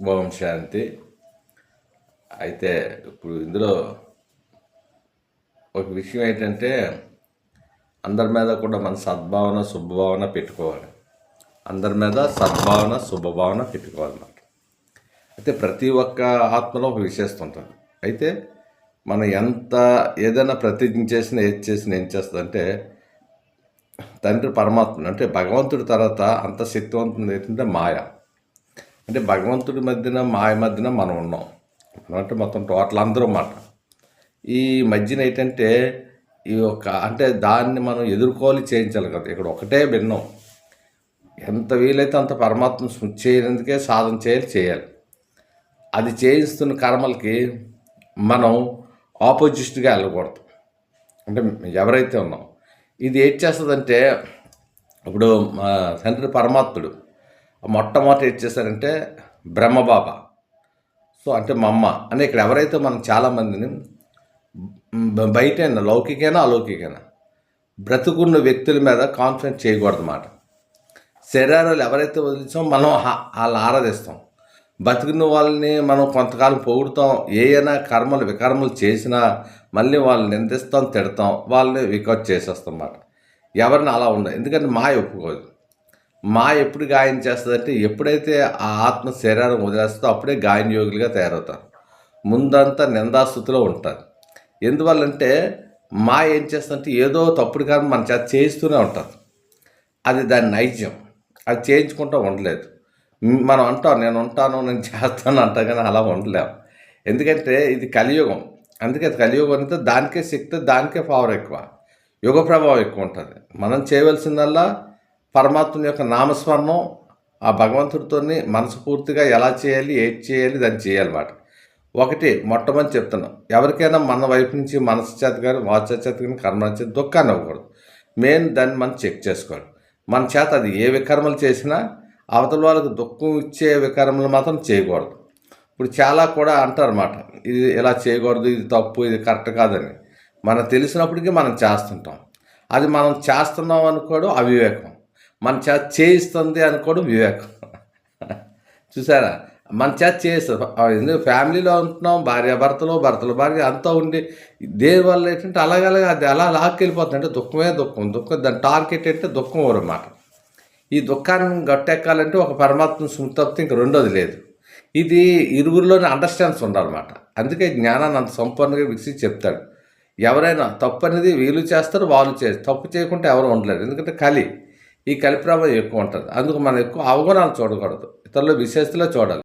ఓం శాంతి. అయితే ఇప్పుడు ఇందులో ఒక విషయం ఏంటంటే, అందరి మీద కూడా మన సద్భావన శుభభావన పెట్టుకోవాలి. అందరి మీద సద్భావన శుభభావన పెట్టుకోవాలన్నమాట. అయితే ప్రతి ఒక్క ఆత్మలో ఒక విశేషత ఉంటుంది. అయితే మనం ఏదైనా ప్రతిజ్ఞ చేసినా ఏం చేస్తుందంటే, తండ్రి పరమాత్మ అంటే భగవంతుడి తర్వాత అంత శక్తివంతం ఏంటంటే మాయ. అంటే భగవంతుడి మధ్యన మాయ మధ్యన మనం ఉన్నాం. అంటే మొత్తం టోటల్ అందరూ మాట. ఈ మధ్యన ఏంటంటే ఈ యొక్క అంటే దాన్ని మనం ఎదుర్కోవాలి, చేయించాలి కదా. ఇక్కడ ఒకటే భిన్నం. ఎంత వీలైతే అంత పరమాత్మ స్మృతి చేయనందుకే సాధన చేయాలి. అది చేయిస్తున్న కర్మలకి మనం ఆపోజిట్గా వెళ్ళకూడదు. అంటే ఎవరైతే ఉన్నాం ఇది ఏం చేస్తుందంటే, ఇప్పుడు మా తండ్రి పరమాత్ముడు మొట్టమొదటి ఏం చేశారంటే బ్రహ్మబాబా. సో అంటే మా అమ్మ అని ఇక్కడ ఎవరైతే మనం చాలామందిని బయటైనా లౌకికైనా అలౌకికైనా బ్రతుకున్న వ్యక్తుల మీద కాన్ఫిడెన్స్ చేయకూడదు అన్నమాట. శరీరాలు ఎవరైతే వదిలించామో మనం వాళ్ళని ఆరాధిస్తాం. బతుకున్న వాళ్ళని మనం కొంతకాలం పొగుడుతాం. ఏమైనా వికర్మలు చేసినా మళ్ళీ వాళ్ళని నిందిస్తాం, తిడతాం, వాళ్ళని వికౌట్ చేసేస్తాం అన్నమాట. ఎవరిని అలా ఉండదు. ఎందుకంటే మాయ ఒప్పుకోదు. మాయ ఎప్పుడు గాయం చేస్తుందంటే, ఎప్పుడైతే ఆ ఆత్మ శరీరం వదిలేస్తుందో అప్పుడే గాయన యోగులుగా తయారవుతారు. ముందంతా నిందాస్థుతిలో ఉంటారు. ఎందువల్లంటే మాయ ఏం చేస్తుందంటే ఏదో తప్పుడు కానీ మన చేత చేయిస్తూనే ఉంటుంది. అది దాని నైజం. అది చేయించుకుంటూ ఉండలేదు. మనం అంటాం నేను ఉంటాను, నేను చేస్తాను అంటాం, కానీ అలా ఉండలేము. ఎందుకంటే ఇది కలియుగం. అందుకే కలియుగం అంటే దానికే శక్తి, దానికే పవర్ ఎక్కువ, యుగ ప్రభావం ఎక్కువ ఉంటుంది. మనం చేయవలసిందల్లా పరమాత్మ యొక్క నామస్మరణం, ఆ భగవంతుడితో మనస్ఫూర్తిగా ఎలా చేయాలి, ఏది చేయాలి, దాన్ని చేయాలన్నమాట. ఒకటి మొట్టమొదటి చెప్తున్నాం, ఎవరికైనా మన వైపు నుంచి మనసు చేత కానీ వాచ చేత కానీ కర్మ చేత దుఃఖాన్ని ఇవ్వకూడదు. మెయిన్ దాన్ని మనం చెక్ చేసుకోవాలి. మన చేత అది ఏ వికర్మలు చేసినా అవతల వాళ్ళకి దుఃఖం ఇచ్చే వికర్మలు మాత్రం చేయకూడదు. ఇప్పుడు చాలా కూడా అంటారన్నమాట, ఇది ఇలా చేయకూడదు, ఇది తప్పు, ఇది కరెక్ట్ కాదని. మనకు తెలిసినప్పటికీ మనం చేస్తుంటాం. అది మనం చేస్తున్నాం అనుకోవడం అవివేకం. మన చేత చేయిస్తుంది అనుకోవడం వివేకం. చూసారా, మన చేత చేయిస్తారు. ఎందుకు ఫ్యామిలీలో ఉంటున్నాం, భర్తలు భార్య అంతా ఉండి దేనివల్ల ఏంటంటే అలాగలాగా అది అలా లాక్కెళ్ళిపోతుంది. అంటే దుఃఖమే దుఃఖం. దాని టార్గెట్ అంటే దుఃఖం అన్నమాట. ఈ దుఃఖాన్ని గట్టెక్కాలంటే ఒక పరమాత్మ స్మృతి తప్పితే ఇంక రెండోది లేదు. ఇది ఇరువురిలోనే అండర్స్టాండ్స్ ఉండాలన్నమాట. అందుకే జ్ఞానాన్ని అంత సంపూర్ణంగా వికసించి చెప్తాడు. ఎవరైనా తప్పు అనేది వీళ్ళు చేస్తారు, వాళ్ళు చేస్తారు. తప్పు చేయకుండా ఎవరు ఉండలేరు. ఎందుకంటే ఈ కలి ప్రభావం ఎక్కువ ఉంటుంది. అందుకు మనం ఎక్కువ అవగుణాలు చూడకూడదు, ఇతరుల విశేషతలో చూడాలి.